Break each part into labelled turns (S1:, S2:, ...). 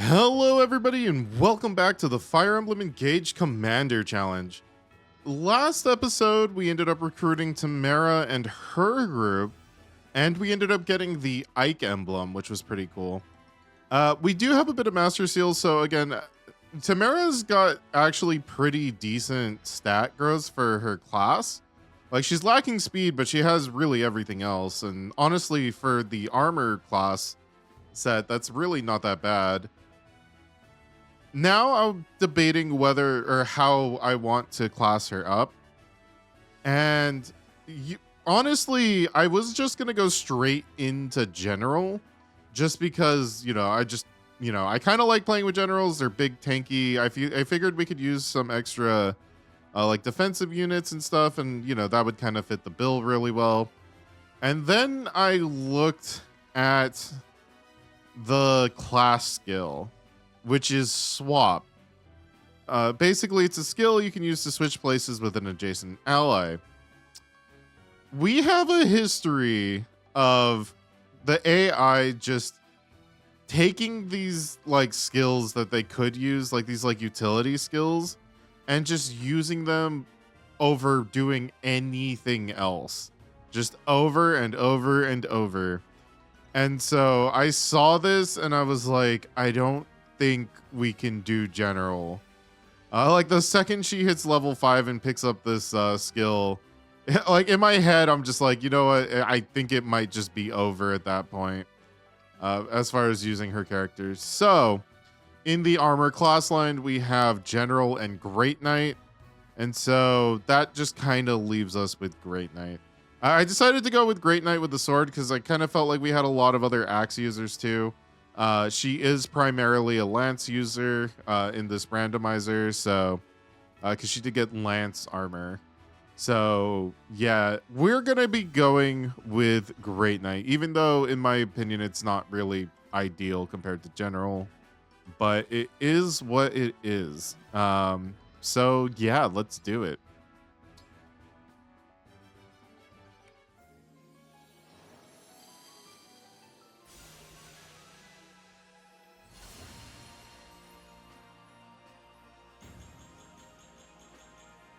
S1: Hello everybody and welcome back to the Fire Emblem Engage Commander Challenge. Last episode we ended up recruiting Tamara and her group, and we ended up getting the Ike emblem, which was pretty cool. We do have a bit of Master Seals, so again, Tamara's got actually pretty decent stat growth for her class. Like, she's lacking speed, but she has really everything else, and honestly for the armor class set, that's really not that bad. Now I'm debating whether or how I want to class her up. And honestly, I was just going to go straight into general just because, I kind of like playing with generals. They're big, tanky. I figured we could use some extra like defensive units and stuff. And, that would kind of fit the bill really well. And then I looked at the class skill, which is swap. Basically, it's a skill you can use to switch places with an adjacent ally. We have a history of the AI just taking these like skills that they could use, like these like utility skills, and just using them over doing anything else, just over and over and over. And so I saw this and I was like, I don't think we can do general. Like the second she hits level 5 and picks up this skill, like in my head I'm just like, you know what, I think it might just be over at that point as far as using her characters. So in the armor class line we have general and great knight, and so that just kind of leaves us with great knight. I decided to go with great knight with the sword because I kind of felt like we had a lot of other axe users too. She is primarily a lance user in this randomizer, so because she did get lance armor. So yeah, we're gonna be going with great knight, even though in my opinion it's not really ideal compared to general, but it is what it is. So yeah, let's do it.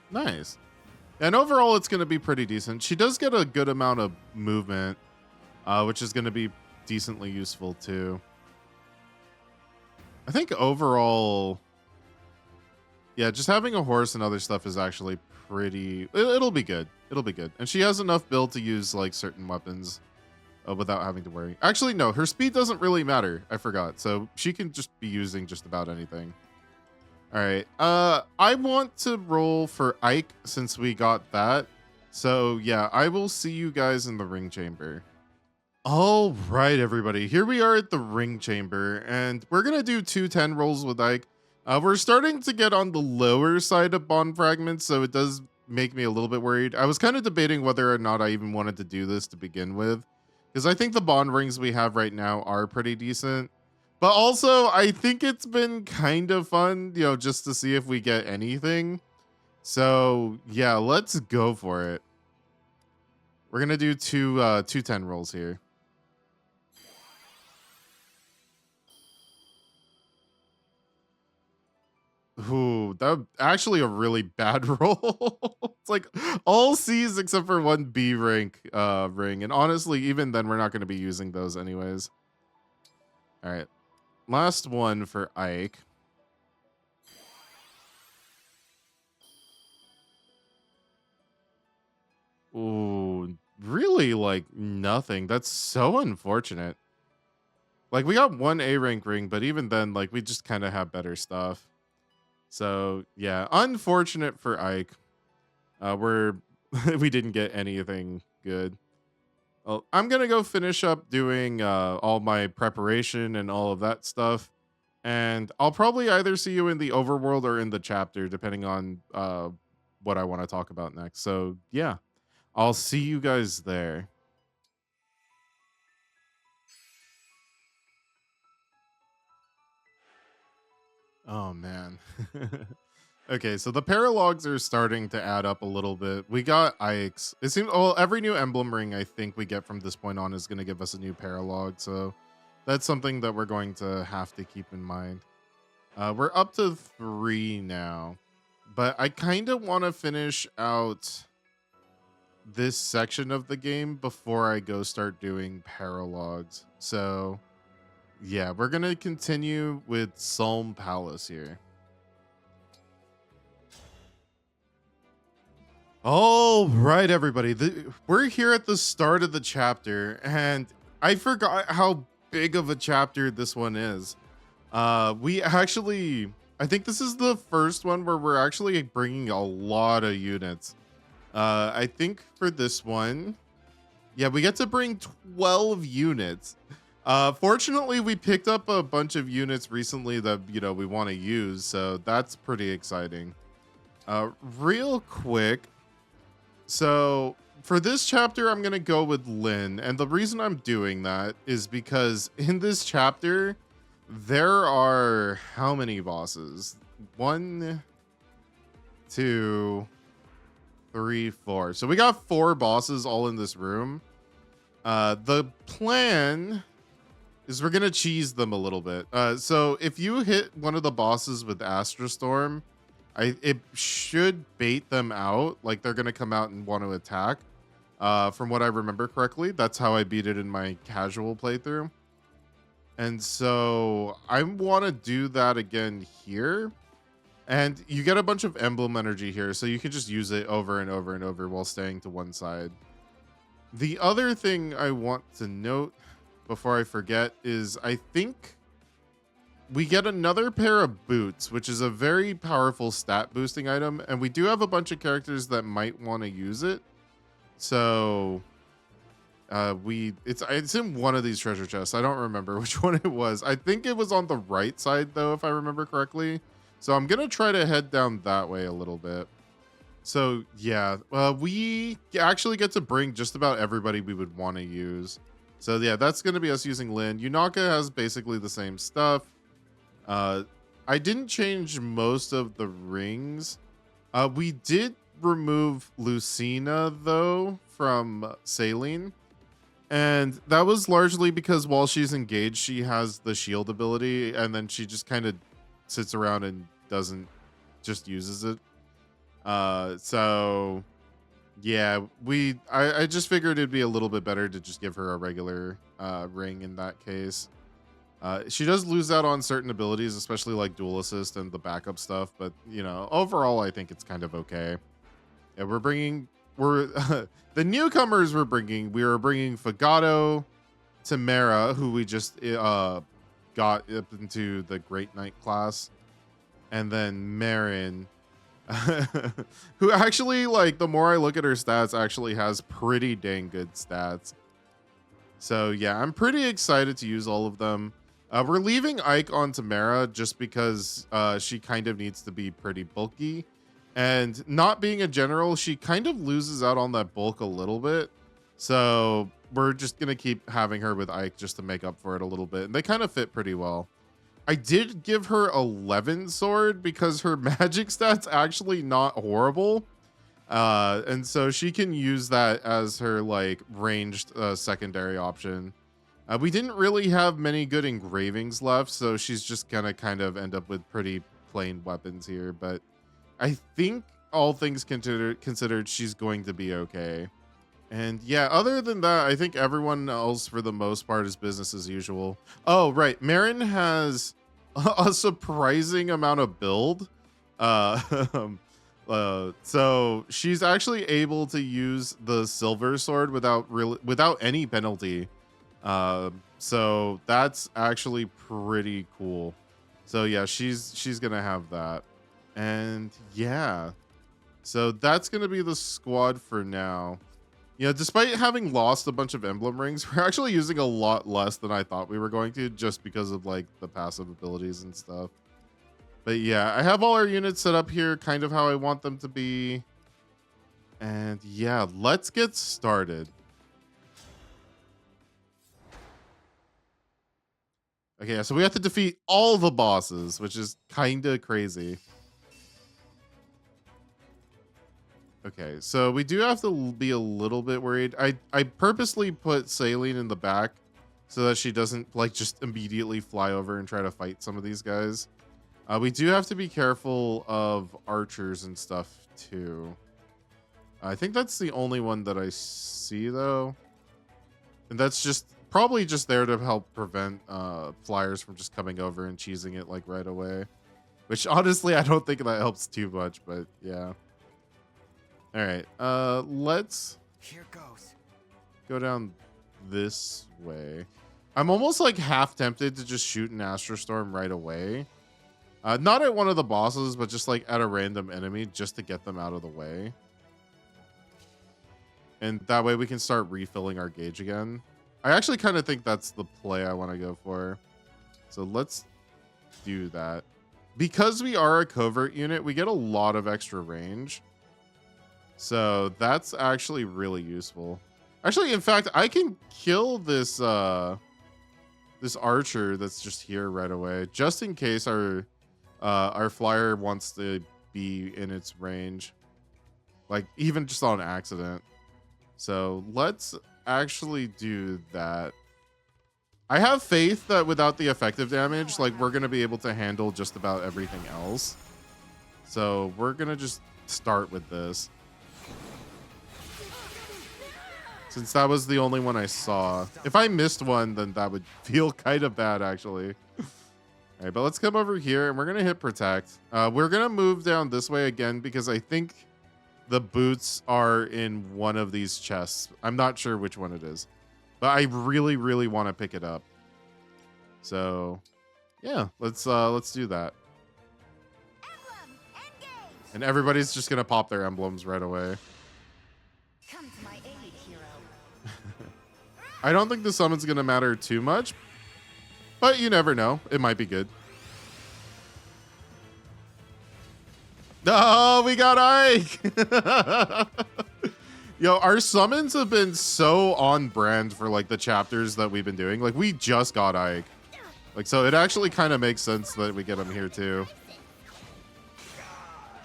S1: Nice. And overall, it's going to be pretty decent. She does get a good amount of movement, which is going to be decently useful too. I think overall, yeah, just having a horse and other stuff is actually pretty... It'll be good. It'll be good. And she has enough build to use like certain weapons without having to worry. Actually, no, her speed doesn't really matter. I forgot. So she can just be using just about anything. All right. I want to roll for Ike since we got that. So yeah, I will see you guys in the ring chamber. All right, everybody. Here we are at the ring chamber, and we're gonna do 210 rolls with Ike. We're starting to get on the lower side of bond fragments, so it does make me a little bit worried. I was kind of debating whether or not I even wanted to do this to begin with, because I think the bond rings we have right now are pretty decent. But also, I think it's been kind of fun, just to see if we get anything. So, yeah, let's go for it. We're going to do two 210 rolls here. Ooh, that actually a really bad roll. It's like all C's except for one B rank ring. And honestly, even then, we're not going to be using those anyways. All right. Last one for Ike. Ooh, really like nothing. That's so unfortunate. Like we got one A rank ring, but even then, like we just kind of have better stuff. So yeah, unfortunate for Ike. We're we didn't get anything good. Well, I'm gonna go finish up doing all my preparation and all of that stuff, and I'll probably either see you in the overworld or in the chapter, depending on what I want to talk about next. So yeah, I'll see you guys there. Oh man. Okay, so the paralogs are starting to add up a little bit. We got Ike's. It seems, well, every new emblem ring I think we get from this point on is going to give us a new paralog. So That's something that we're going to have to keep in mind. We're up to 3 now, but I kind of want to finish out this section of the game before I go start doing paralogs. So yeah, we're gonna continue with Psalm Palace here. All right, everybody. We're here at the start of the chapter, and I forgot how big of a chapter this one is. We actually, I think this is the first one where we're actually bringing a lot of units. I think for this one, yeah, we get to bring 12 units. Fortunately, we picked up a bunch of units recently that, we want to use, so that's pretty exciting. Real quick, so for this chapter, I'm going to go with Lynn. And the reason I'm doing that is because in this chapter, there are how many bosses? 1, 2, 3, 4. So we got 4 bosses all in this room. The plan is we're going to cheese them a little bit. So if you hit one of the bosses with Astra Storm, it should bait them out, like they're gonna come out and want to attack. From what I remember correctly, that's how I beat it in my casual playthrough. And so I want to do that again here. And you get a bunch of emblem energy here, so you can just use it over and over and over while staying to one side. The other thing I want to note before I forget is I think we get another pair of boots, which is a very powerful stat boosting item, and we do have a bunch of characters that might want to use it. So it's in one of these treasure chests. I don't remember which one it was. I think it was on the right side though, if I remember correctly. So I'm gonna try to head down that way a little bit. So yeah, we actually get to bring just about everybody we would want to use. So yeah, that's gonna be us using Lynn. Yunaka has basically the same stuff. I didn't change most of the rings. We did remove Lucina though from Saline, and that was largely because while she's engaged, she has the shield ability, and then she just kind of sits around and just uses it. So yeah, I just figured it'd be a little bit better to just give her a regular ring in that case. She does lose out on certain abilities, especially like dual assist and the backup stuff, but overall I think it's kind of okay. Yeah, the newcomers we were bringing Fagato, Tamara, who we just got up into the Great Knight class, and then Marin, who actually, like, the more I look at her stats, actually has pretty dang good stats. So yeah, I'm pretty excited to use all of them. We're leaving Ike on Tamara just because she kind of needs to be pretty bulky. And not being a general, she kind of loses out on that bulk a little bit. So we're just going to keep having her with Ike just to make up for it a little bit. And they kind of fit pretty well. I did give her 11 sword because her magic stats actually not horrible. And so she can use that as her like ranged secondary option. We didn't really have many good engravings left, so she's just gonna kind of end up with pretty plain weapons here. But I think all things considered, she's going to be okay. And yeah, other than that, I think everyone else for the most part is business as usual. Oh, right. Marin has a surprising amount of build. So she's actually able to use the silver sword without any penalty. So that's actually pretty cool. So yeah, she's gonna have that. And yeah, so that's gonna be the squad for now. Despite having lost a bunch of emblem rings, we're actually using a lot less than I thought we were going to, just because of like the passive abilities and stuff. But yeah, I have all our units set up here kind of how I want them to be. And yeah, let's get started. Okay, so we have to defeat all the bosses, which is kind of crazy. Okay, so we do have to be a little bit worried. I purposely put Saline in the back so that she doesn't like just immediately fly over and try to fight some of these guys. We do have to be careful of archers and stuff too. I think that's the only one that I see though. And that's just probably just there to help prevent flyers from just coming over and cheesing it like right away. Which honestly, I don't think that helps too much, but yeah. All right, let's
S2: Here goes.
S1: go down this way. I'm almost like half tempted to just shoot an Astrostorm right away. Not at one of the bosses, but just like at a random enemy just to get them out of the way. And that way we can start refilling our gauge again. I actually kind of think that's the play I want to go for. So let's do that. Because we are a covert unit, we get a lot of extra range. So that's actually really useful. Actually, in fact, I can kill this this archer that's just here right away, just in case our flyer wants to be in its range, like even just on accident. So let's actually do that. I have faith that without the effective damage, like we're gonna be able to handle just about everything else. So we're gonna just start with this, since that was the only one I saw. If I missed one, then that would feel kind of bad, actually. All right, but let's come over here and we're gonna hit protect. We're gonna move down this way again because I think the boots are in one of these chests. I'm not sure which one it is, but I really, really want to pick it up. So yeah, let's do that.
S3: Emblem, engage!
S1: And everybody's just gonna pop their emblems right away.
S3: Come to my aid, hero.
S1: I don't think the summon's gonna matter too much, but you never know. It might be good. Oh, we got Ike. Yo, our summons have been so on brand for like the chapters that we've been doing. Like we just got Ike. Like, so it actually kind of makes sense that we get him here too.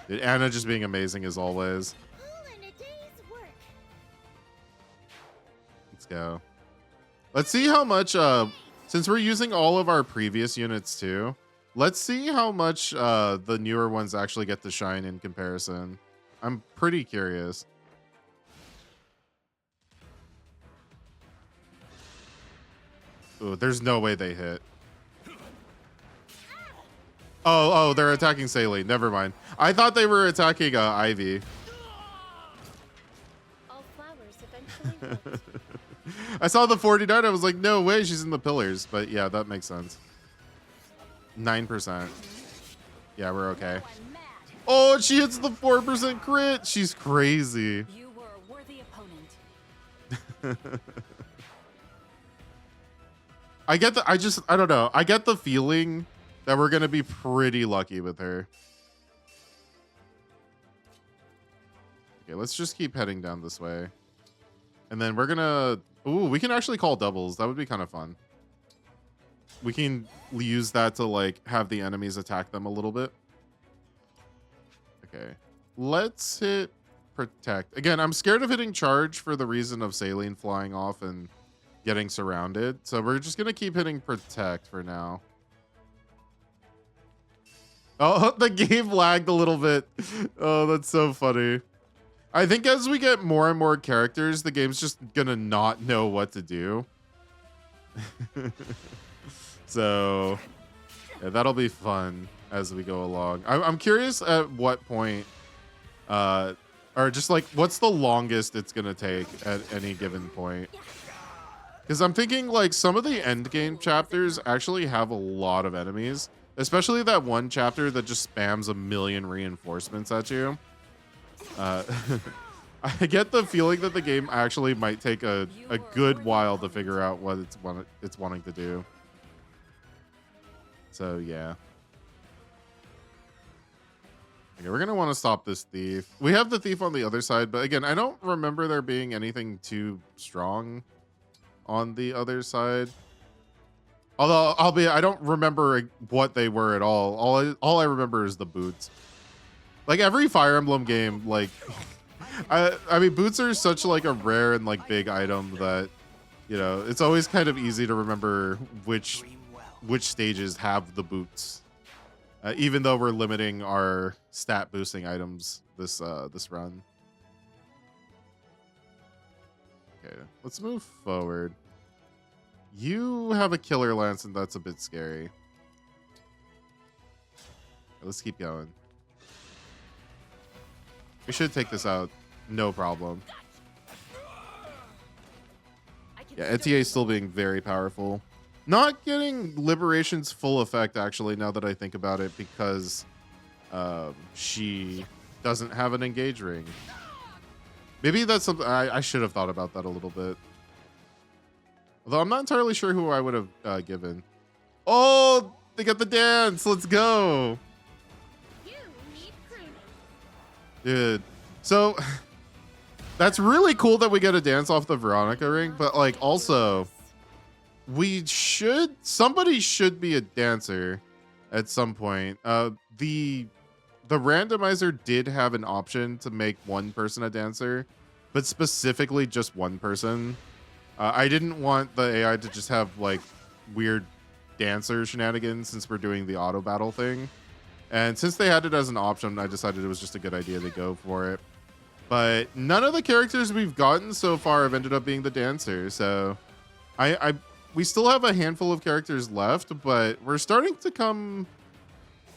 S1: Dude, Anna just being amazing as always.
S3: All in a day's work.
S1: Let's go. Let's see how much, since we're using all of our previous units too, let's see how much the newer ones actually get to shine in comparison. I'm pretty curious. Ooh, there's no way they hit. Oh, they're attacking Saline. Never mind. I thought they were attacking Ivy.
S3: All flowers eventually wilt.
S1: I saw the 49. I was like, no way, she's in the pillars. But yeah, that makes sense. 9%. Yeah, we're okay.
S3: One mad.
S1: Oh, she hits the 4% crit. She's crazy.
S3: You were a worthy opponent.
S1: I don't know. I get the feeling that we're going to be pretty lucky with her. Okay, let's just keep heading down this way. And then we're going to... Ooh, we can actually call doubles. That would be kind of fun. We can use that to like have the enemies attack them a little bit. Okay, let's hit protect. Again, I'm scared of hitting charge for the reason of Saline flying off and getting surrounded. So we're just going to keep hitting protect for now. Oh, the game lagged a little bit. Oh, that's so funny. I think as we get more and more characters, the game's just going to not know what to do. So yeah, that'll be fun as we go along. I'm curious at what point, or just like, what's the longest it's going to take at any given point? Because I'm thinking like some of the end game chapters actually have a lot of enemies, especially that one chapter that just spams a million reinforcements at you. I get the feeling that the game actually might take a good while to figure out what it's wanting to do. So yeah. Okay, we're gonna want to stop this thief. We have the thief on the other side, but again, I don't remember there being anything too strong on the other side. Although I don't remember what they were at all. All I remember is the boots. Like every Fire Emblem game, like I mean, boots are such like a rare and like big item that You know, it's always kind of easy to remember which stages have the boots, even though we're limiting our stat boosting items this run. Okay, let's move forward. You have a killer lance, and that's a bit scary. Let's keep going. We should take this out, no problem. Yeah, ETA still being very powerful. Not getting Liberation's full effect, actually, now that I think about it, because she doesn't have an engage ring. Maybe that's something I should have thought about that a little bit. Although I'm not entirely sure who I would have given. Oh, they got the dance. Let's go.
S3: You need pruning.
S1: Dude. So that's really cool that we get a dance off the Veronica ring, but like also somebody should be a dancer at some point. The randomizer did have an option to make one person a dancer, but specifically just one person. I didn't want the AI to just have like weird dancer shenanigans since we're doing the auto battle thing. And since they had it as an option, I decided it was just a good idea to go for it. But none of the characters we've gotten so far have ended up being the dancer. So we still have a handful of characters left, but we're starting to come,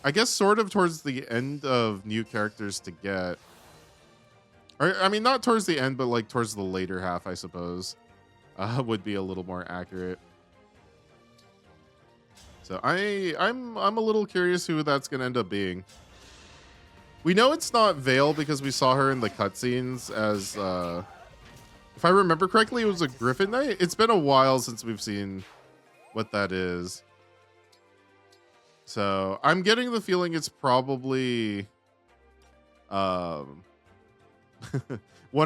S1: I guess, sort of towards the end of new characters to get. Or, I mean, not towards the end, but like towards the later half, I suppose, would be a little more accurate. So I'm a little curious who that's gonna end up being. We know it's not Vale because we saw her in the cutscenes as, if I remember correctly, it was a Griffin Knight. It's been a while since we've seen what that is. So I'm getting the feeling it's probably one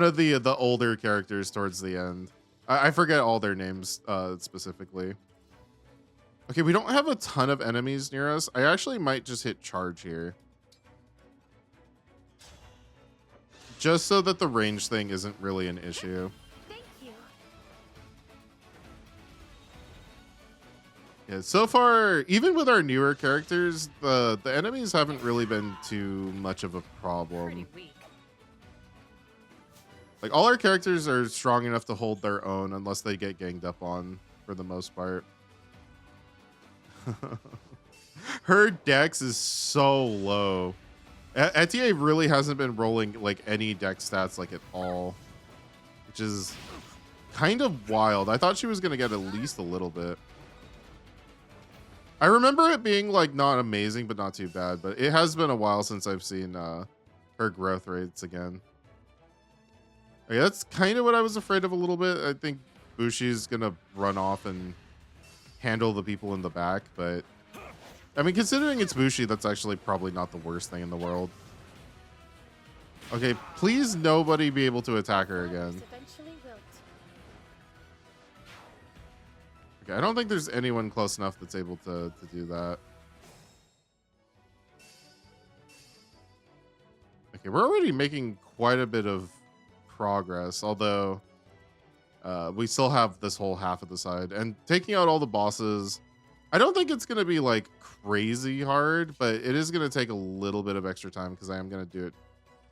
S1: of the older characters towards the end. I forget all their names specifically. Okay, we don't have a ton of enemies near us. I actually might just hit charge here. Just so that the range thing isn't really an issue.
S3: Thank you.
S1: Yeah, so far, even with our newer characters, the enemies haven't really been too much of a problem.
S3: Pretty weak.
S1: Like, all our characters are strong enough to hold their own unless they get ganged up on, for the most part. Her dex is so low. ETA really hasn't been rolling like any dex stats like at all, which is kind of wild. I thought she was going to get at least a little bit. I remember it being like not amazing, but not too bad. But it has been a while since I've seen her growth rates again. Okay, that's kind of what I was afraid of a little bit. I think Bushi's going to run off and handle the people in the back, but I mean, considering it's Bushi, that's actually probably not the worst thing in the world. Okay, please nobody be able to attack her again. Okay, I don't think there's anyone close enough that's able to do that. Okay, we're already making quite a bit of progress, although we still have this whole half of the side. And taking out all the bosses, I don't think it's going to be like crazy hard, but it is going to take a little bit of extra time because I am going to do it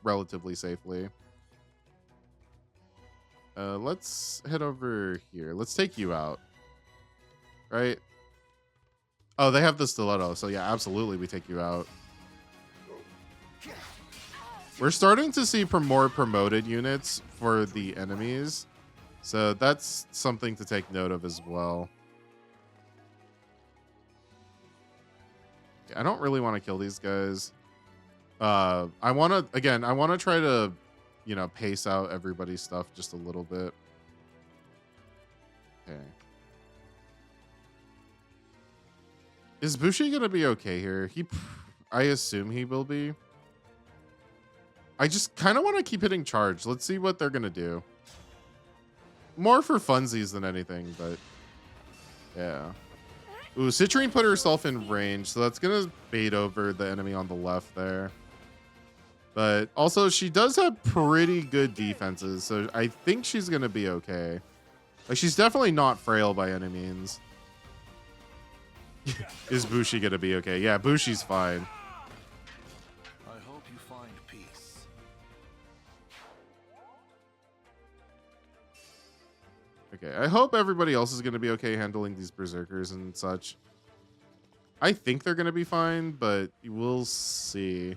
S1: relatively safely. Let's head over here. Let's take you out. Right? Oh, they have the stiletto. So yeah, absolutely we take you out. We're starting to see more promoted units for the enemies. So that's something to take note of as well. I don't really want to kill these guys. I want to try to, you know, pace out everybody's stuff just a little bit. Okay. Is Bushi going to be okay here? I assume he will be. I just kind of want to keep hitting charge. Let's see what they're going to do. More for funsies than anything, but yeah. Ooh, Citrine put herself in range, so that's going to bait over the enemy on the left there. But also, she does have pretty good defenses, so I think she's going to be okay. Like, she's definitely not frail by any means. Is Bushi gonna be okay? Yeah, Bushi's fine.
S2: I hope you find peace.
S1: Okay, I hope everybody else is gonna be okay handling these berserkers and such. I think they're gonna be fine, but we'll see.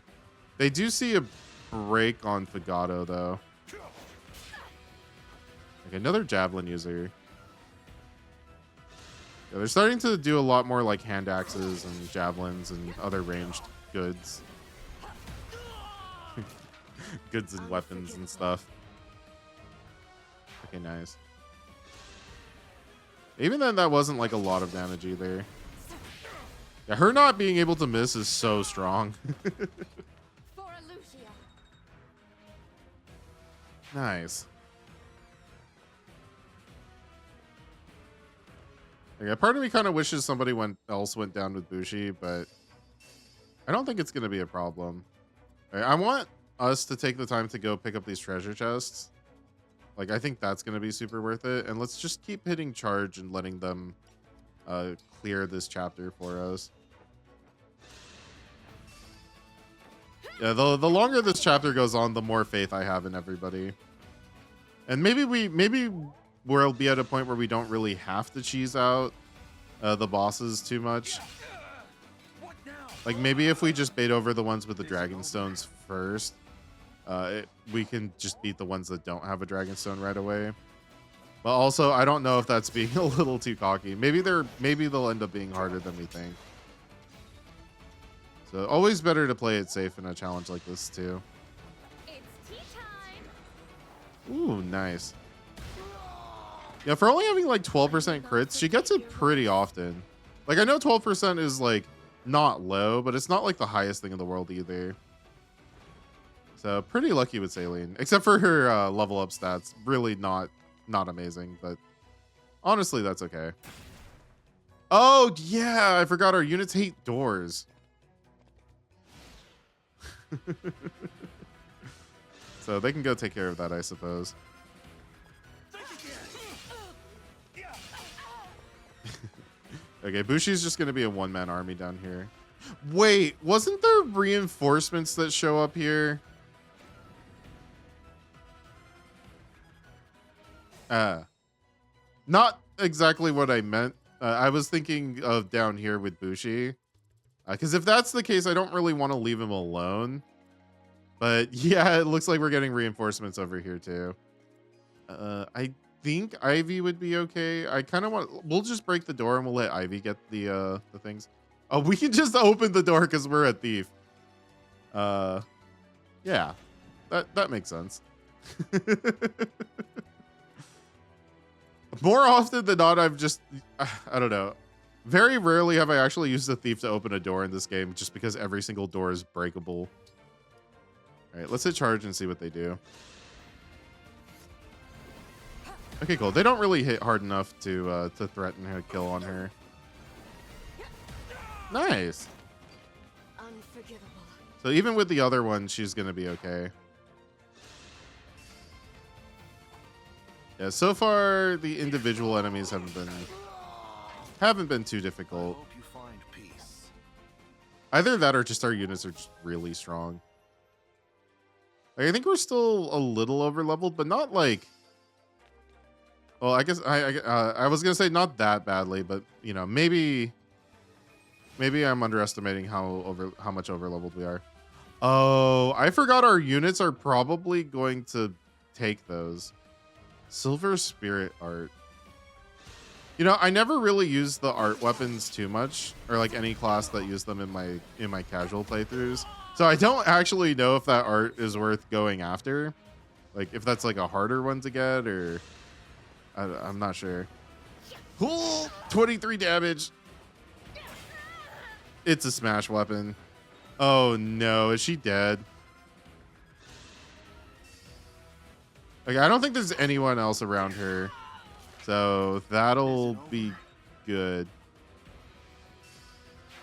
S1: They do see a break on Fagato, though. Okay, another javelin user. Yeah, they're starting to do a lot more like hand axes and javelins and other ranged goods. Goods and weapons and stuff. Okay, nice. Even then, that wasn't like a lot of damage either. Yeah, her not being able to miss is so strong.
S3: For Alear.
S1: Nice. Okay, part of me kind of wishes somebody else went down with Bushi, but I don't think it's going to be a problem. Right, I want us to take the time to go pick up these treasure chests. Like, I think that's going to be super worth it. And let's just keep hitting charge and letting them clear this chapter for us. Yeah, the longer this chapter goes on, the more faith I have in everybody. And maybe we'll be at a point where we don't really have to cheese out the bosses too much. Like, maybe if we just bait over the ones with the dragon stones first, we can just beat the ones that don't have a dragon stone right away. But also, I don't know if that's being a little too cocky. Maybe they'll end up being harder than we think. So always better to play it safe in a challenge like this too.
S3: It's tea time.
S1: Ooh, nice. Yeah, for only having like 12% crits, she gets it pretty often. Like, I know 12% is like not low, but it's not like the highest thing in the world either. So pretty lucky with Saline, except for her level up stats. Really not amazing, but honestly, that's okay. Oh yeah, I forgot our units hate doors. So they can go take care of that, I suppose. Okay, Bushi's just gonna be a one-man army down here. Wait, wasn't there reinforcements that show up here? Not exactly what I meant. I was thinking of down here with Bushi. Because if that's the case, I don't really want to leave him alone. But yeah, it looks like we're getting reinforcements over here too. I think Ivy would be okay. I kind of want. We'll just break the door and we'll let Ivy get the things. Oh, we can just open the door because we're a thief. Yeah, that makes sense. More often than not, I don't know. Very rarely have I actually used a thief to open a door in this game, just because every single door is breakable. All right, let's hit charge and see what they do. Okay, cool. They don't really hit hard enough to threaten a kill on her. Nice.
S3: Unforgivable.
S1: So even with the other one, she's gonna be okay. Yeah, so far the individual enemies haven't been too difficult.
S2: Hope you find peace.
S1: Either that or just our units are just really strong. Like, I think we're still a little over leveled, but not like. Well, I guess I was gonna say not that badly, but you know, maybe I'm underestimating how much over leveled we are. Oh, I forgot our units are probably going to take those. Silver Spirit Art. You know, I never really use the art weapons too much, or like any class that used them in my casual playthroughs. So I don't actually know if that art is worth going after. Like if that's like a harder one to get, or I'm not sure. Cool, 23 damage. It's a smash weapon. Oh no, is she dead? Like, I don't think there's anyone else around her. So that'll be good.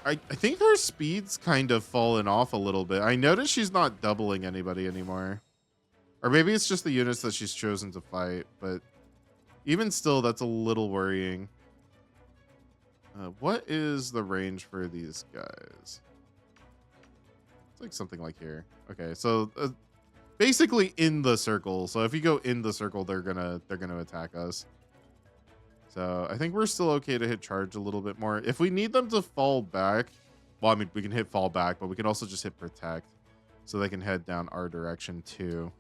S1: I think her speed's kind of fallen off a little bit. I noticed she's not doubling anybody anymore. Or maybe it's just the units that she's chosen to fight, but Even still, that's a little worrying. What is the range for these guys? It's like something like here. Okay, so basically in the circle. So if you go in the circle, they're gonna attack us. So I think we're still okay to hit charge a little bit more. If we need them to fall back, well, I mean, we can hit fall back, but we can also just hit protect, so they can head down our direction too.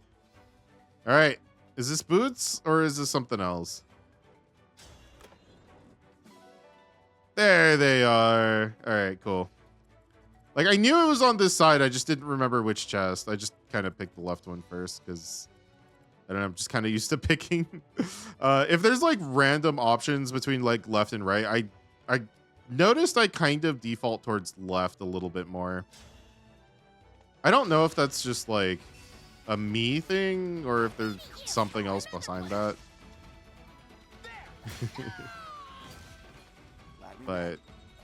S1: All right, is this boots or is this something else? There they are. All right, cool. Like, I knew it was on this side. I just didn't remember which chest. I just kind of picked the left one first because I don't know. I'm just kind of used to picking. If there's like random options between like left and right, I noticed I kind of default towards left a little bit more. I don't know if that's just like a me thing or if there's something else behind that. But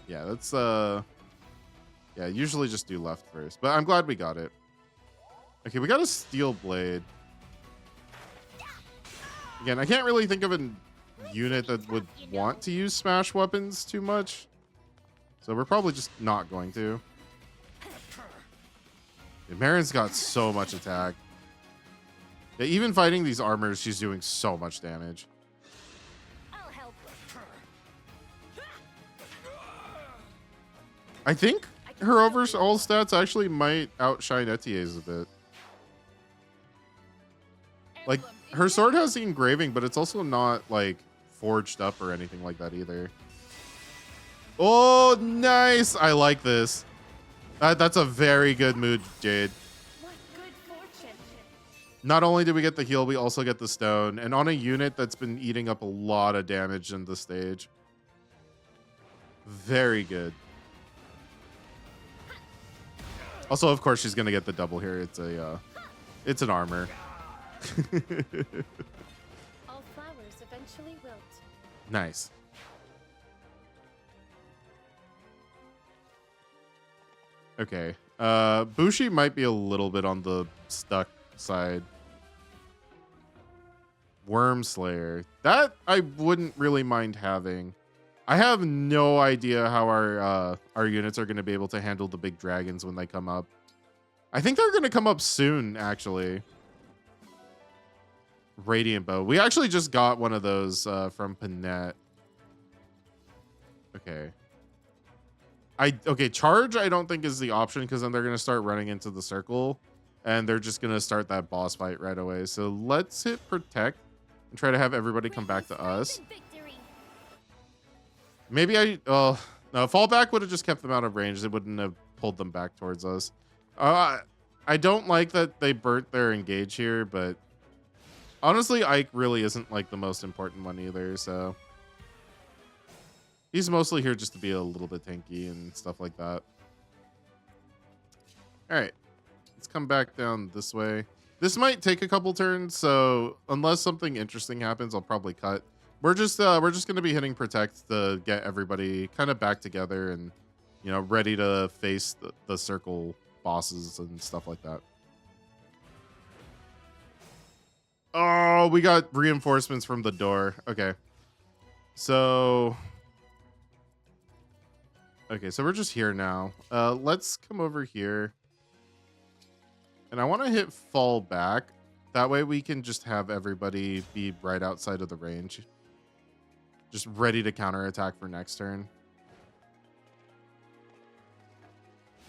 S1: yeah, that's yeah, usually just do left first, but I'm glad we got it. Okay, we got a steel blade. Again, I can't really think of a unit that would want to use smash weapons too much, so we're probably just not going to. Yeah, Marin's got so much attack. Yeah, even fighting these armors, she's doing so much damage.
S3: I'll help.
S1: I think her overall stats actually might outshine Etier's a bit. Like, her sword has the engraving, but it's also not like forged up or anything like that either. Oh, nice. I like this. That's a very good mood, Jade.
S3: What good fortune.
S1: Not only did we get the heal, we also get the stone, and on a unit that's been eating up a lot of damage in the stage. Very good. Also, of course, she's gonna get the double here. It's an armor.
S4: All flowers eventually wilt.
S1: Nice. Okay. Bushi might be a little bit on the stuck side. Worm Slayer. That I wouldn't really mind having. I have no idea how our units are going to be able to handle the big dragons when they come up. I think they're going to come up soon, actually. Radiant Bow. We actually just got one of those from Panette. Okay. Okay, charge I don't think is the option because then they're going to start running into the circle and they're just going to start that boss fight right away. So let's hit protect and try to have everybody come back to us. Maybe no, fallback would have just kept them out of range. It wouldn't have pulled them back towards us. I don't like that they burnt their engage here, but honestly, Ike really isn't like the most important one either, so he's mostly here just to be a little bit tanky and stuff like that. All right, let's come back down this way. This might take a couple turns, so unless something interesting happens, I'll probably cut. We're just going to be hitting protect to get everybody kind of back together and, you know, ready to face the circle bosses and stuff like that. Oh, we got reinforcements from the door. Okay. So we're just here now. Let's come over here. And I want to hit fall back. That way we can just have everybody be right outside of the range. Just ready to counterattack for next turn.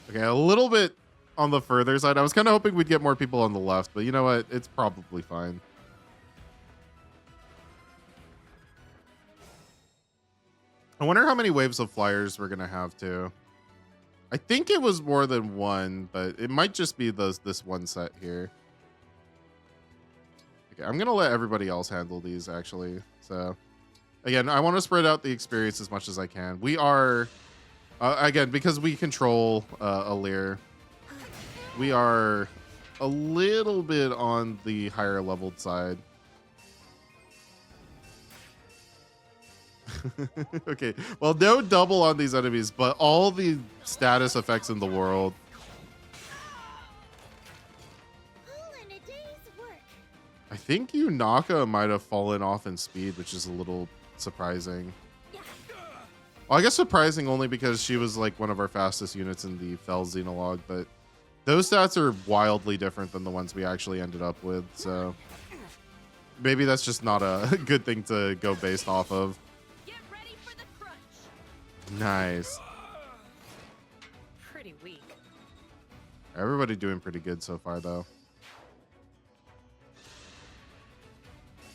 S1: Okay, a little bit on the further side. I was kind of hoping we'd get more people on the left, but you know what? It's probably fine. I wonder how many waves of flyers we're going to have too. I think it was more than one, but it might just be this one set here. Okay, I'm going to let everybody else handle these actually. So again, I want to spread out the experience as much as I can. We are, again, because we control Alear, we are a little bit on the higher leveled side. Okay, well, no double on these enemies, but all the status effects in the world. I think Yunaka might have fallen off in speed, which is a little surprising. Well, I guess surprising only because she was like one of our fastest units in the Fell Xenologue, but those stats are wildly different than the ones we actually ended up with, so maybe that's just not a good thing to go based off of.
S4: Get ready for the crunch.
S1: Nice.
S4: Pretty weak.
S1: Everybody doing pretty good so far, though.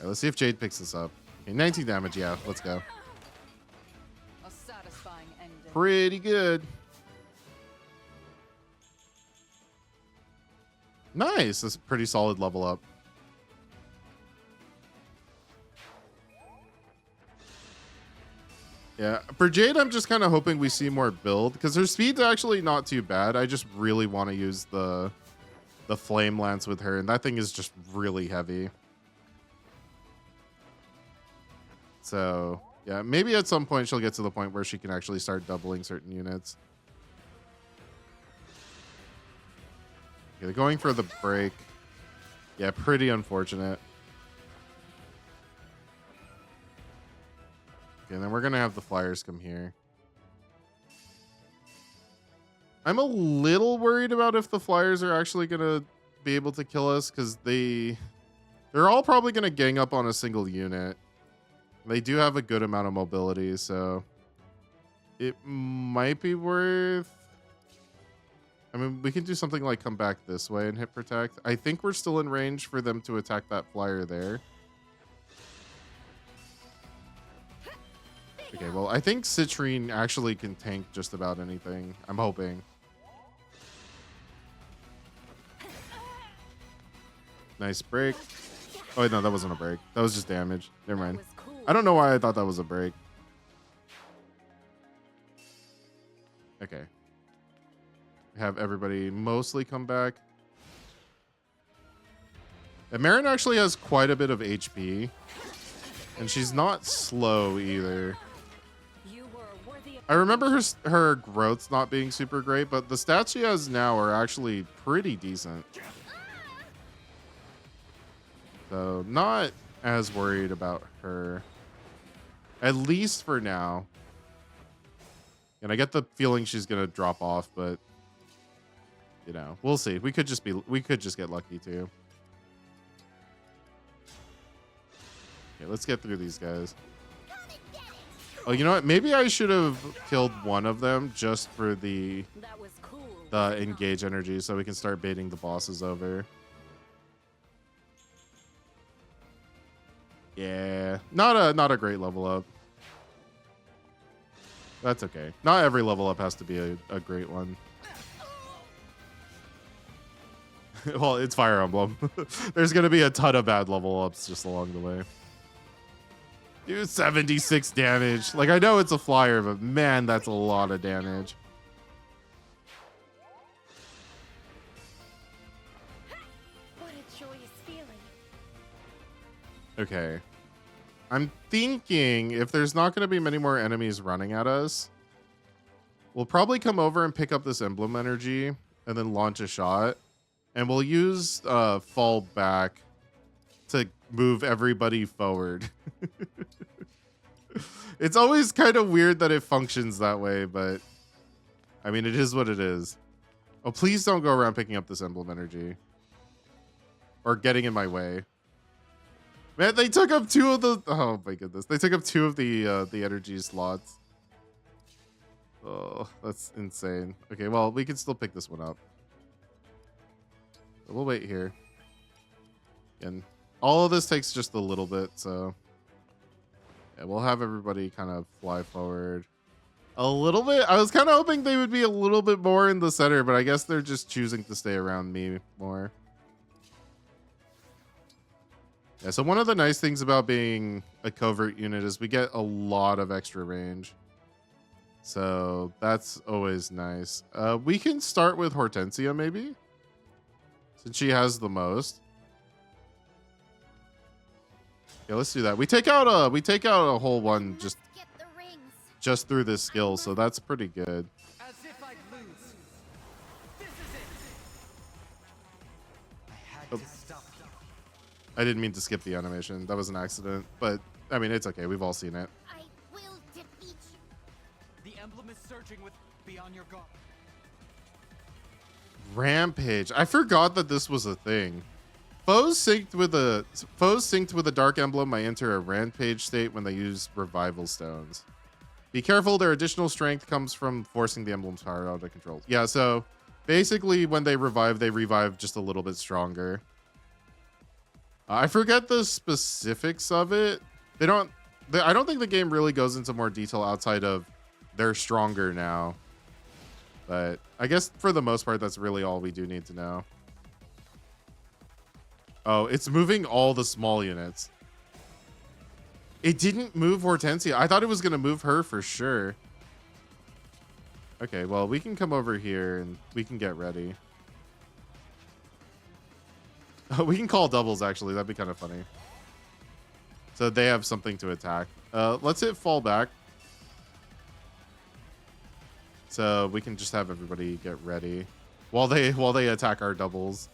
S1: All right, let's see if Jade picks this up. Okay, 19 damage, yeah, let's go.
S5: A satisfying ending.
S1: Pretty good. Nice. That's a pretty solid level up. Yeah, for Jade, I'm just kind of hoping we see more build because her speed's actually not too bad. I just really want to use the flame lance with her, and that thing is just really heavy. So yeah, maybe at some point she'll get to the point where she can actually start doubling certain units. Okay, they're going for the break. Yeah, pretty unfortunate. Okay, and then we're gonna have the flyers come here. I'm a little worried about if the flyers are actually gonna be able to kill us because they're all probably gonna gang up on a single unit. They do have a good amount of mobility, so it might be worth. I mean, we can do something like come back this way and hit protect. I think we're still in range for them to attack that flyer there. Okay, well, I think Citrine actually can tank just about anything. I'm hoping. Nice break. Oh, no, that wasn't a break. That was just damage. Never mind. I don't know why I thought that was a break. Okay. Have everybody mostly come back. And Marin actually has quite a bit of HP. And she's not slow either. I remember her growth's not being super great, but the stats she has now are actually pretty decent. So not as worried about her. At least for now. And I get the feeling she's gonna drop off, but you know, we'll see. We could just get lucky too. Okay, let's get through these guys. Oh, you know what? Maybe I should have killed one of them just for the engage energy so we can start baiting the bosses over. Yeah, not a great level up. That's okay. Not every level up has to be a great one. Well, it's Fire Emblem. There's going to be a ton of bad level ups just along the way. Dude, 76 damage. Like, I know it's a flyer, but man, that's a lot of damage.
S4: What a joyous feeling.
S1: Okay. I'm thinking if there's not going to be many more enemies running at us, we'll probably come over and pick up this emblem energy and then launch a shot. And we'll use fall back to move everybody forward. It's always kind of weird that it functions that way, but I mean, it is what it is. Oh, please don't go around picking up this emblem energy or getting in my way. Man, they took up two of the... Oh my goodness. They took up two of the energy slots. Oh, that's insane. Okay, well, we can still pick this one up. We'll wait here. And all of this takes just a little bit, so... Yeah, we'll have everybody kind of fly forward a little bit. I was kind of hoping they would be a little bit more in the center, but I guess they're just choosing to stay around me more. Yeah, so one of the nice things about being a covert unit is we get a lot of extra range. So that's always nice. We can start with Hortensia maybe, since she has the most. Yeah, let's do that. We take out a whole one just through this skill, so that's pretty good.
S5: As if I'd lose. This is it. I had to stop you.
S1: I didn't mean to skip the animation. That was an accident. But, I mean, it's okay. We've all seen it.
S3: I will defeat you.
S5: The emblem is surging with beyond your guard.
S1: Rampage. I forgot that this was a thing. Foes synced with a dark emblem might enter a rampage state when they use revival stones. Be careful, their additional strength comes from forcing the emblem's power out of control. Yeah, so basically when they revive just a little bit stronger. I forget the specifics of it. I don't think the game really goes into more detail outside of they're stronger now. But I guess for the most part, that's really all we do need to know. Oh, it's moving all the small units. It didn't move Hortensia. I thought it was going to move her for sure. Okay, well, we can come over here and we can get ready. Oh, we can call doubles, actually. That'd be kind of funny. So they have something to attack. Let's hit fall back. So we can just have everybody get ready while they attack our doubles.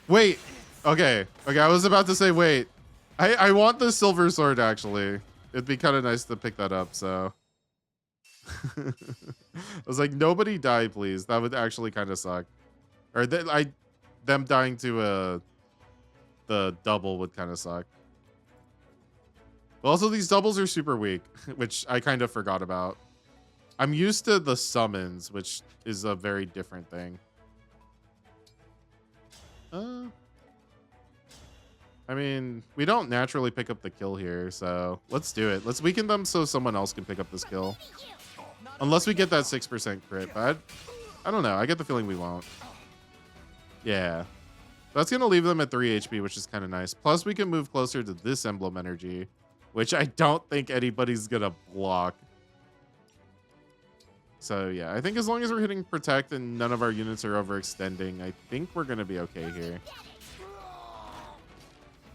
S1: Wait. Okay. I was about to say wait. I want the silver sword actually. It'd be kind of nice to pick that up. So I was like, nobody die, please. That would actually kind of suck. Or them dying to the double would kind of suck. But also, these doubles are super weak, which I kind of forgot about. I'm used to the summons, which is a very different thing. I mean, we don't naturally pick up the kill here, so let's do it. Let's weaken them so someone else can pick up this kill. Unless we get that 6% crit, but I don't know. I get the feeling we won't. Yeah. That's going to leave them at 3 HP, which is kind of nice. Plus, we can move closer to this emblem energy, which I don't think anybody's going to block. So, yeah, I think as long as we're hitting protect and none of our units are overextending, I think we're going to be okay here.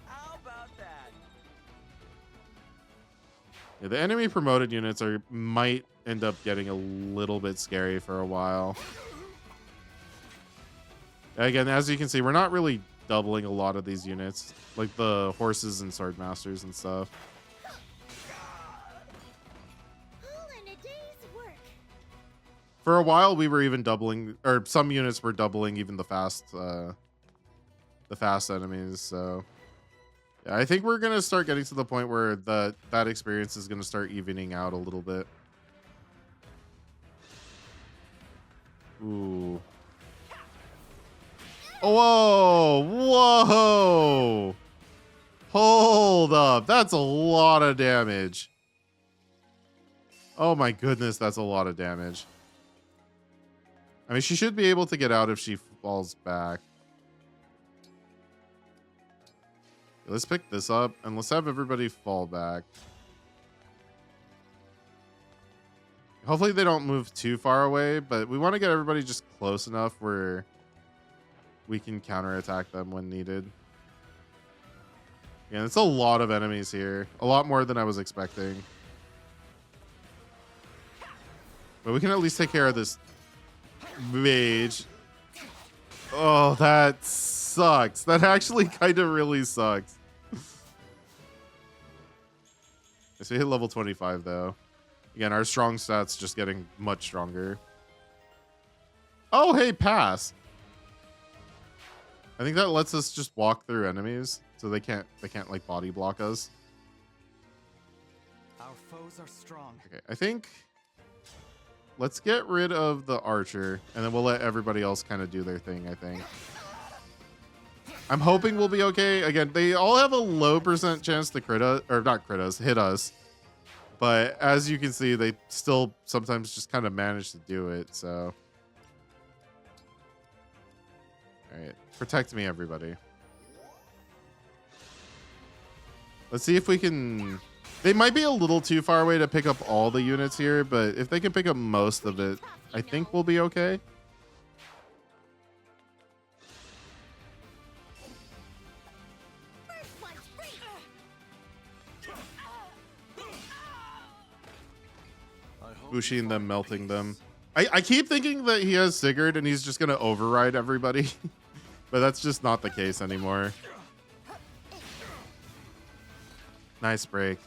S5: How about that?
S1: Yeah, the enemy promoted units might end up getting a little bit scary for a while. Again, as you can see, we're not really doubling a lot of these units, like the horses and sword masters and stuff.
S3: All in a day's work.
S1: For a while, we were even doubling, or some units were doubling even the fast enemies. So yeah, I think we're gonna start getting to the point where that experience is gonna start evening out a little bit. Ooh. Whoa! Whoa! Hold up. That's a lot of damage. Oh my goodness, that's a lot of damage. I mean, she should be able to get out if she falls back. Let's pick this up and let's have everybody fall back. Hopefully they don't move too far away, but we want to get everybody just close enough where we can counterattack them when needed. Yeah, it's a lot of enemies here. A lot more than I was expecting. But we can at least take care of this mage. Oh, that sucks. That actually kind of really sucks. So we hit level 25 though. Again, our strong stats just getting much stronger. Oh, hey, pass. I think that lets us just walk through enemies, so they can't like body block us.
S5: Our foes are strong.
S1: Okay, I think let's get rid of the archer, and then we'll let everybody else kind of do their thing, I think. I'm hoping we'll be okay. Again, they all have a low % chance to crit us, or not crit us, hit us. But as you can see, they still sometimes just kind of manage to do it, so. All right, protect me, everybody. Let's see if we can. They might be a little too far away to pick up all the units here, but if they can pick up most of it, I think we'll be okay.
S3: First one's free.
S2: I hope
S1: Bushi
S2: you
S1: and them
S2: find
S1: melting
S2: peace.
S1: them. I keep thinking that he has Sigurd and he's just gonna override everybody, but that's just not the case anymore. Nice break.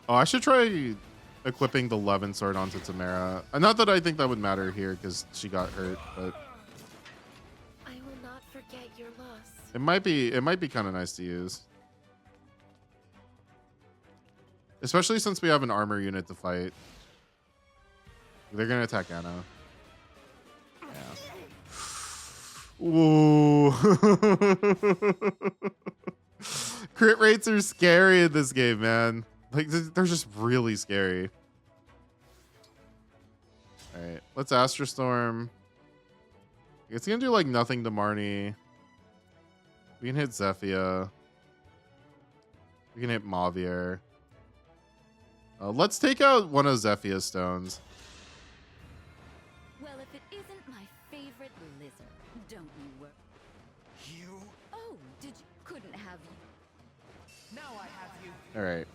S1: Oh, I should try equipping the Levin sword onto Tamara. Not that I think that would matter here because she got hurt, but
S4: I will not forget your loss.
S1: it might be kind of nice to use. Especially since we have an armor unit to fight. They're gonna attack Anna. Yeah. Ooh. Crit rates are scary in this game, man. Like, they're just really scary. Alright, let's Astra Storm. It's gonna do like nothing to Marnie. We can hit Zephyr. We can hit Mavier. Let's take out one of Zephyr's stones.
S3: Well, if it isn't my favorite lizard, don't you worry.
S5: You?
S3: Oh, did you? Couldn't have you.
S5: Now I have you.
S1: All right.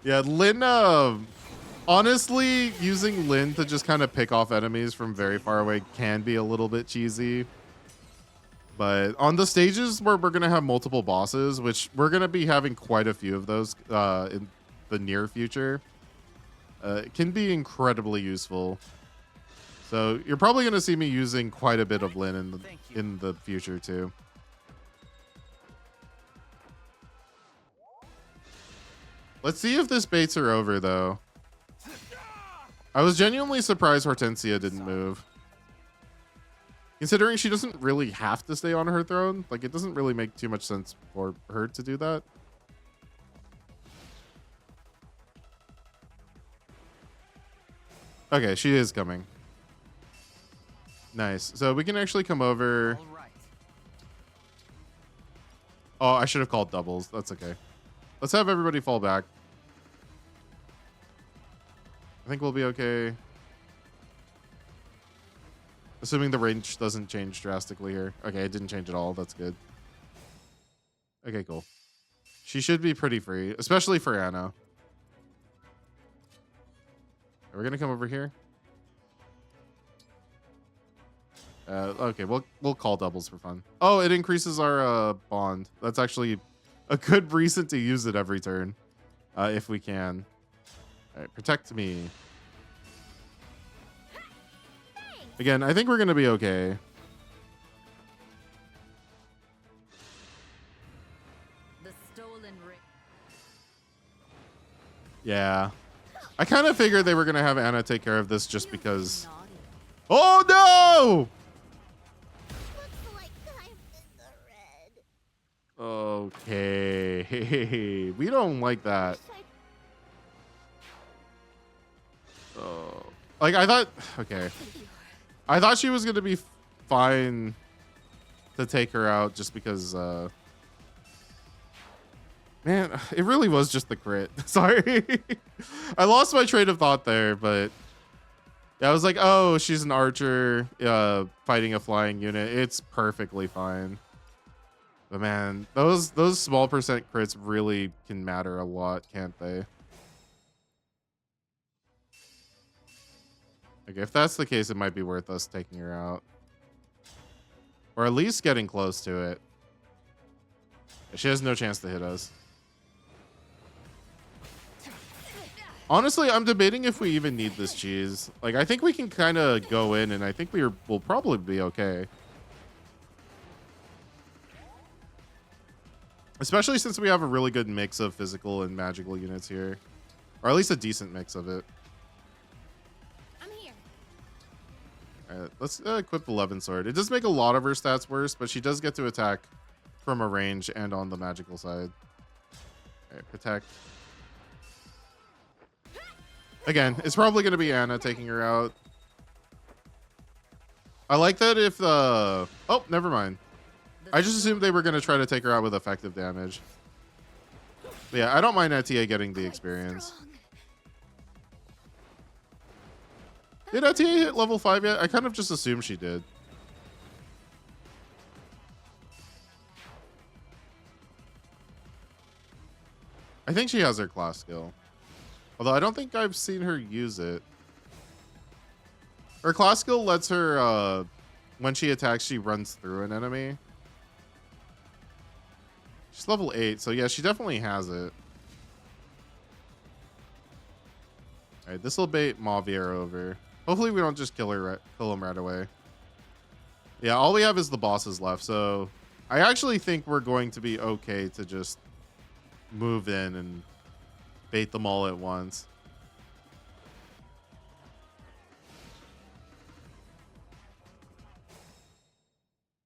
S1: Yeah, Lynn, honestly, using Lynn to just kind of pick off enemies from very far away can be a little bit cheesy. But on the stages where we're going to have multiple bosses, which we're going to be having quite a few of those in the near future, it can be incredibly useful. So you're probably going to see me using quite a bit of Lynn in the future too. Let's see if this baits her over, though. I was genuinely surprised Hortensia didn't move. Considering she doesn't really have to stay on her throne. Like, it doesn't really make too much sense for her to do that. Okay, she is coming. Nice. So we can actually come over.
S5: All right.
S1: Oh, I should have called doubles. That's okay. Let's have everybody fall back. I think we'll be okay. Assuming the range doesn't change drastically here. Okay, it didn't change at all. That's good. Okay, cool. She should be pretty free, especially for Anna. We're gonna come over here. Okay, we'll call doubles for fun. Oh, it increases our bond. That's actually a good reason to use it every turn, if we can. All right, protect me. Again, I think we're gonna be okay.
S3: The stolen ring.
S1: Yeah, I kind of figured they were gonna have Anna take care of this just because.
S3: Naughty.
S1: Oh no!
S4: Looks like I'm in the red.
S1: Okay, we don't like that. Oh, like I thought. Okay, I thought she was gonna be fine to take her out just because. Man, it really was just the crit. Sorry, I lost my train of thought there, but yeah, I was like, oh, she's an archer, fighting a flying unit. It's perfectly fine. But man, those small percent crits really can matter a lot, can't they? Okay, if that's the case, it might be worth us taking her out. Or at least getting close to it. She has no chance to hit us. Honestly, I'm debating if we even need this cheese. Like, I think we can kind of go in, and I think we'll probably be okay. Especially since we have a really good mix of physical and magical units here. Or at least a decent mix of it.
S4: I'm here.
S1: Alright, let's equip the Levin sword. It does make a lot of her stats worse, but she does get to attack from a range and on the magical side. Alright, protect. Again, it's probably going to be Anna taking her out. I like that if oh, never mind. I just assumed they were going to try to take her out with effective damage. But yeah, I don't mind Etienne getting the experience. Did Etienne hit level 5 yet? I kind of just assumed she did. I think she has her class skill. Although I don't think I've seen her use it. Her class skill lets her, when she attacks, she runs through an enemy. She's level 8, so yeah, she definitely has it. Alright, this will bait Mavier over. Hopefully we don't just kill him right away. Yeah, all we have is the bosses left, so I actually think we're going to be okay to just move in and bait them all at once.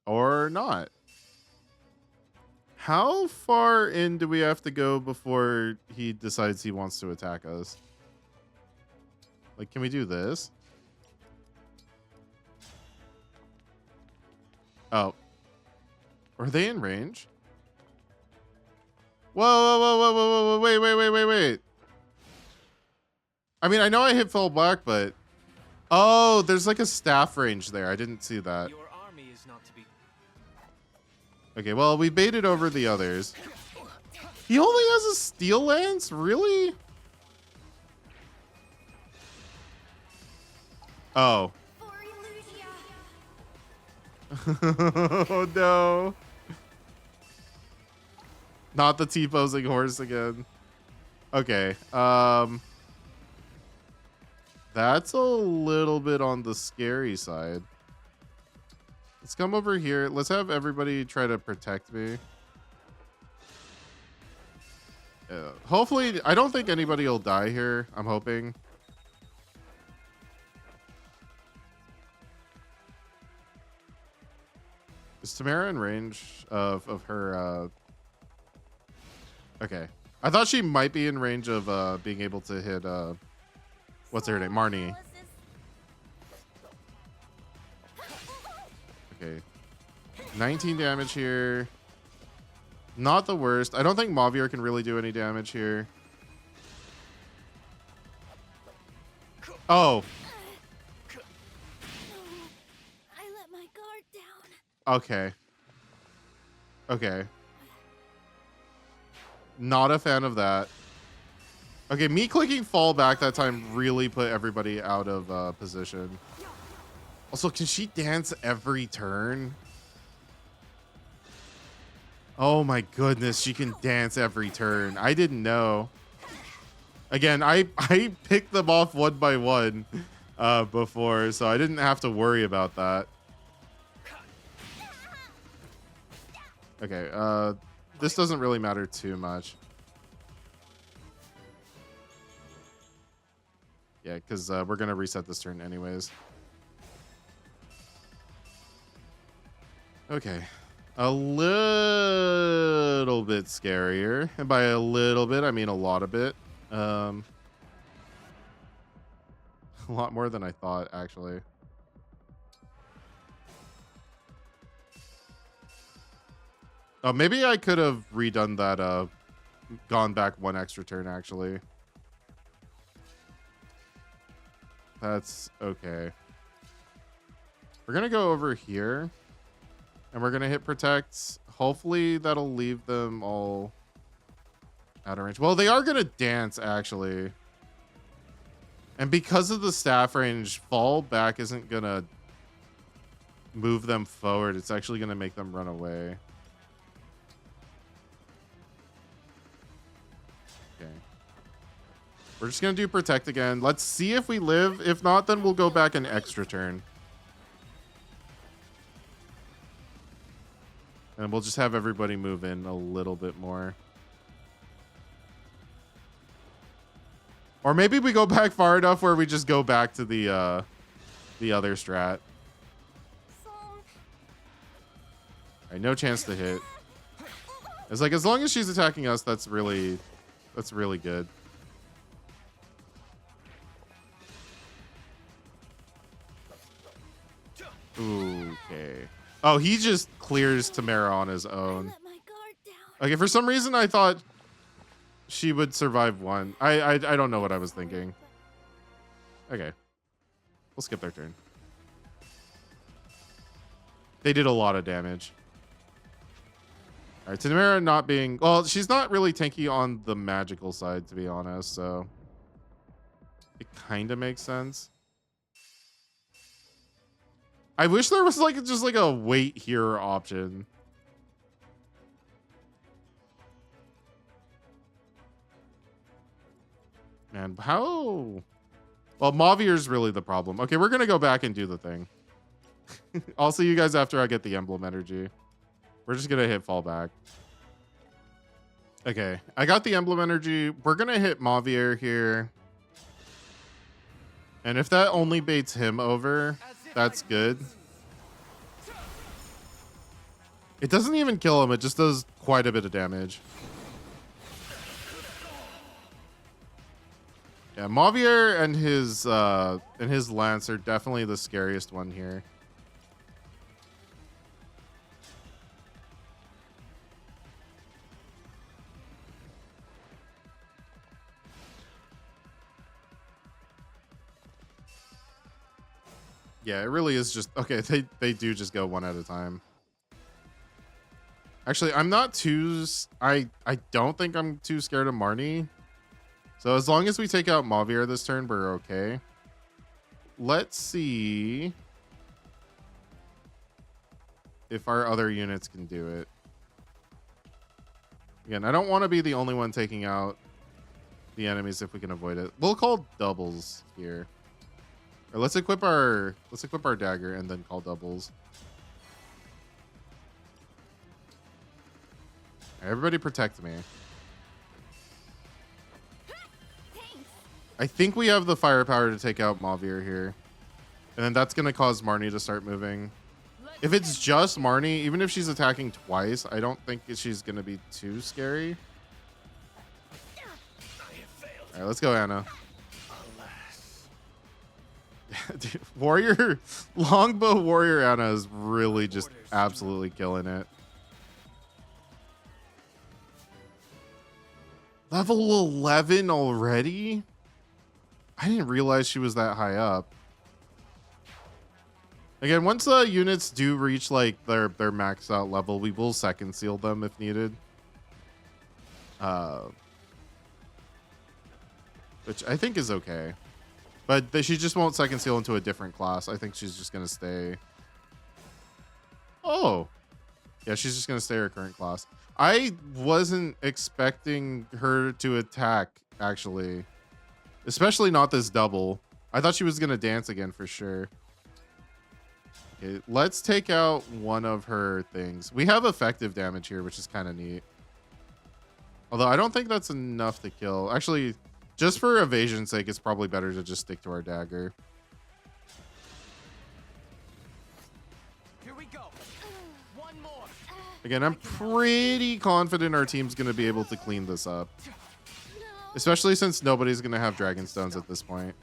S1: Or not. How far in do we have to go before he decides he wants to attack us? Like, can we do this? Oh. Are they in range? Whoa, whoa, whoa, whoa, whoa, whoa, wait. I mean, I know I hit full black, but... Oh, there's like a staff range there. I didn't see that.
S5: Your army is not to be.
S1: Okay, well, we baited over the others. He only has a steel lance? Really? Oh. Oh, no. Not the T-posing horse again. Okay. That's a little bit on the scary side. Let's come over here. Let's have everybody try to protect me. Hopefully, I don't think anybody will die here. I'm hoping. Is Tamara in range of her? Okay. I thought she might be in range of being able to hit what's her name? Marnie. Okay. 19 damage here. Not the worst. I don't think Mavier can really do any damage here. Oh.
S4: I let my guard down.
S1: Okay. Okay. Not a fan of that. Okay, me clicking fall back that time really put everybody out of position. Also, can she dance every turn? Oh my goodness, she can dance every turn. I didn't know. Again, I picked them off one by one before, so I didn't have to worry about that. Okay, this doesn't really matter too much. Yeah, because we're going to reset this turn anyways. Okay. A little bit scarier. And by a little bit, I mean a lot of it. A lot more than I thought, actually. Oh, maybe I could have redone that, gone back one extra turn, actually. That's okay. We're going to go over here. And we're going to hit protect. Hopefully that'll leave them all out of range. Well, they are going to dance, actually. And because of the staff range, fall back isn't going to move them forward. It's actually going to make them run away. Okay. We're just going to do protect again. Let's see if we live. If not, then we'll go back an extra turn. And we'll just have everybody move in a little bit more. Or maybe we go back far enough where we just go back to the other strat. Alright, no chance to hit. It's like, as long as she's attacking us, that's really good. Okay. Oh, he just clears Tamara on his own. Okay, for some reason I thought she would survive one. I don't know what I was thinking. Okay. We'll skip their turn. They did a lot of damage. All right, Tamara not being... Well, she's not really tanky on the magical side, to be honest, so... It kind of makes sense. I wish there was like just like a wait here option. Man, how? Well, Mavier's really the problem. Okay, we're gonna go back and do the thing. I'll see you guys after I get the emblem energy. We're just gonna hit fallback. Okay, I got the emblem energy. We're gonna hit Mavier here. And if that only baits him over, that's good. It doesn't even kill him, it just does quite a bit of damage. Yeah, Mavier and his lance are definitely the scariest one here. Yeah, it really is just okay, they do just go one at a time. Actually, I'm not too I don't think I'm too scared of Marnie. So as long as we take out Mavier this turn, we're okay. Let's see if our other units can do it. Again, I don't want to be the only one taking out the enemies if we can avoid it. We'll call doubles here. Or let's equip our dagger and then call doubles. Everybody protect me. I think we have the firepower to take out Mavier here. And then that's going to cause Marnie to start moving. If it's just Marnie, even if she's attacking twice, I don't think she's going to be too scary. All right, let's go, Anna. Dude, Warrior, Longbow Warrior Anna is really just absolutely killing it. Level 11 already? I didn't realize she was that high up. Again, once the units do reach like their maxed out level, we will second seal them if needed. Which I think is okay. But she just won't second seal into a different class. I think she's just going to stay. Oh. Yeah, she's just going to stay her current class. I wasn't expecting her to attack, actually. Especially not this double. I thought she was going to dance again for sure. Okay, let's take out one of her things. We have effective damage here, which is kind of neat. Although I don't think that's enough to kill. Actually, just for evasion's sake, it's probably better to just stick to our dagger.
S5: Here we go. One more.
S1: Again, I'm pretty confident our team's going to be able to clean this up. Especially since nobody's going to have Dragon Stones at this point.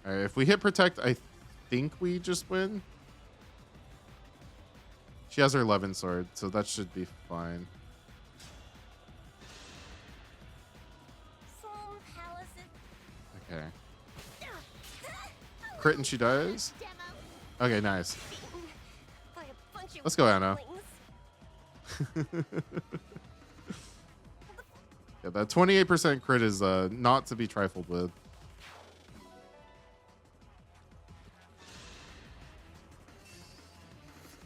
S1: All right, if we hit protect, I think we just win. She has her 11 sword, so that should be fine. Okay. Crit and she dies. Okay, nice. Let's go, Anna. Yeah, that 28% crit is not to be trifled with.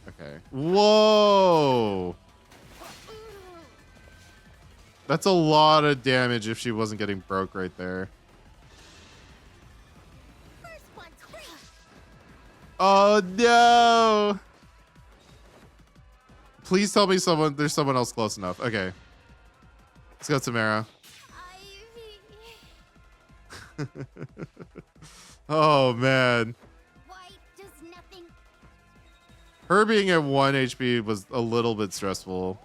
S1: Okay. Whoa! That's a lot of damage if she wasn't getting broke right there. Oh no! Please tell me there's someone else close enough. Okay. Let's go, Tamara. Oh man. Her being at 1 HP was a little bit stressful.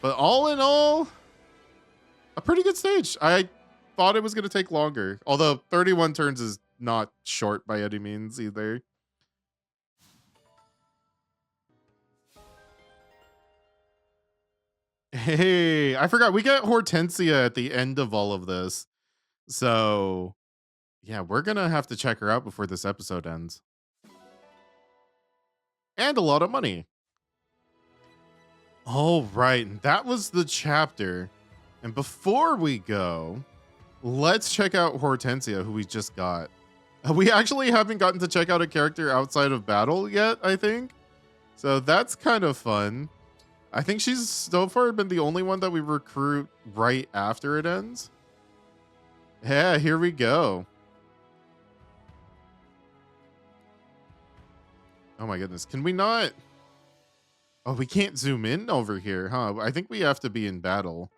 S1: But all in all, a pretty good stage. I thought it was going to take longer. Although 31 turns is not short by any means either. Hey, I forgot. We get Hortensia at the end of all of this. So, yeah, we're going to have to check her out before this episode ends. And a lot of money. All right, and that was the chapter. And before we go, let's check out Hortensia, who we just got. We actually haven't gotten to check out a character outside of battle yet, I think. So that's kind of fun. I think she's so far been the only one that we recruit right after it ends. Yeah, here we go. Oh my goodness. Can we not? Oh, we can't zoom in over here, huh? I think we have to be in battle.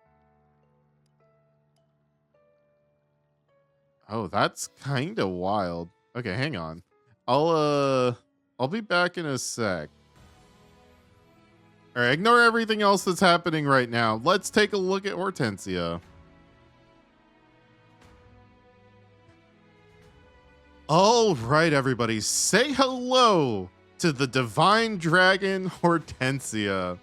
S1: Oh, that's kind of wild. Okay, hang on. I'll be back in a sec. All right, ignore everything else that's happening right now. Let's take a look at Hortensia. All right, everybody, say hello to the divine dragon Hortensia.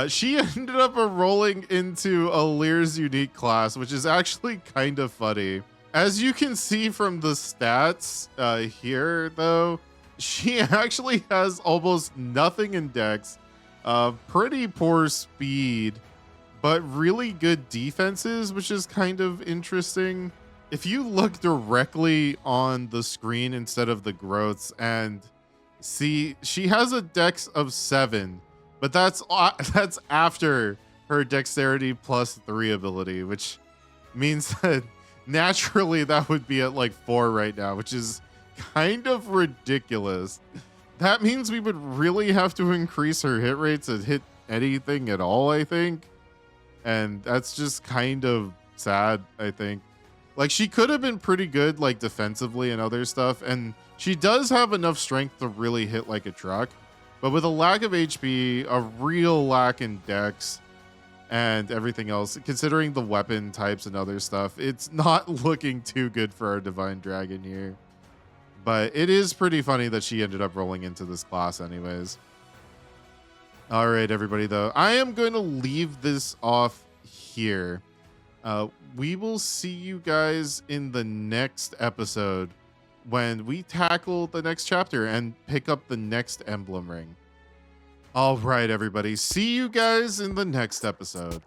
S1: She ended up rolling into Alear's unique class, which is actually kind of funny. As you can see from the stats here, though, she actually has almost nothing in dex, pretty poor speed, but really good defenses, which is kind of interesting. If you look directly on the screen instead of the growths and see, she has a dex of 7, but that's after her dexterity +3 ability, which means that naturally that would be at like 4 right now, which is kind of ridiculous. That means we would really have to increase her hit rates to hit anything at all, I think. And that's just kind of sad, I think. Like, she could have been pretty good, like, defensively and other stuff. And she does have enough strength to really hit like a truck. But with a lack of HP, a real lack in dex, and everything else, considering the weapon types and other stuff, it's not looking too good for our Divine Dragon here. But it is pretty funny that she ended up rolling into this class anyways. All right, everybody, though. I am going to leave this off here. We will see you guys in the next episode when we tackle the next chapter and pick up the next emblem ring. All right, everybody. See you guys in the next episode.